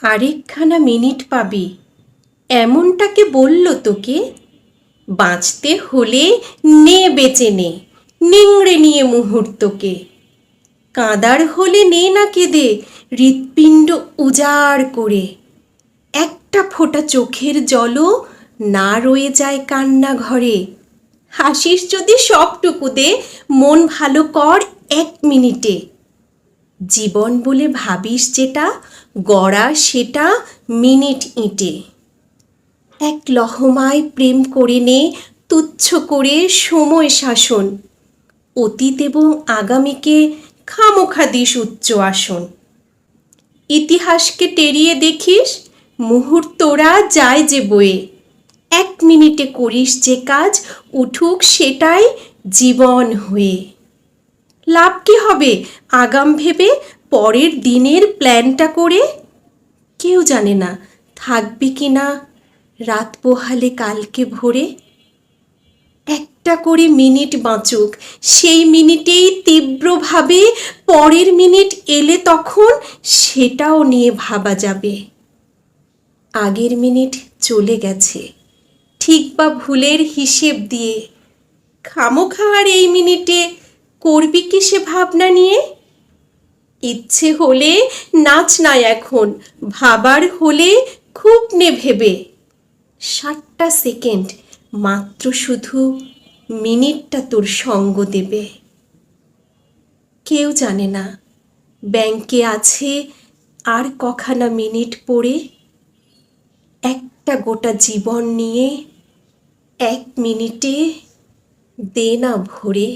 আরেকখানা minute পাবি, এমনটাকে বলল তোকে? বাঁচতে হলে নে বেঁচে নে, নিংড়ে নিয়ে মুহূর্তকে। কাঁদার হলে নে না কেঁদে, হৃৎপিণ্ড উজাড় করে। একটা ফোঁটা চোখের জলও না রয়ে যায় কান্না ঘরে। হাসিস যদি সবটুকু দে, মন ভালো কর 1 মিনিটে। জীবন বলে ভাবিস যেটা, গড়া সেটা মিনিট ইঁটে। এক লহমায় প্রেম করে নে, তুচ্ছ করে সময় শাসন। অতীত এবং আগামীকে খামোখা দিস উচ্চ আসন। ইতিহাসকে টেরিয়ে দেখিস, মুহূর্তরা যায় যে বয়ে। 1 মিনিটে করিস যে কাজ, উঠুক সেটাই জীবন হয়ে। লাভ কি হবে আগাম ভেবে, পরের দিনের প্ল্যানটা করে? কেউ জানে না থাকবে কি না রাত পোহালে কালকে ভোরে। একটা করে মিনিট বাঁচুক, সেই মিনিটেই তীব্রভাবে পরের মিনিট এলে তখন সেটাও নিয়ে ভাবা যাবে। আগের মিনিট চলে গেছে, ঠিক বা ভুলের হিসেব দিয়ে। খামোখা আর এই মিনিটে করবি কি সে ভাবনা নিয়ে? ইচ্ছে হলে নাচ না এখন, ভাবার হলে খুব নে ভেবে। 60টা সেকেন্ড মাত্র, শুধু মিনিটটা তোর সঙ্গ দেবে। কেউ জানে না ব্যাংকে আছে আর কখানা মিনিট পড়ে। একটা গোটা জীবন নিয়ে 1 মিনিটে দে না ভরে।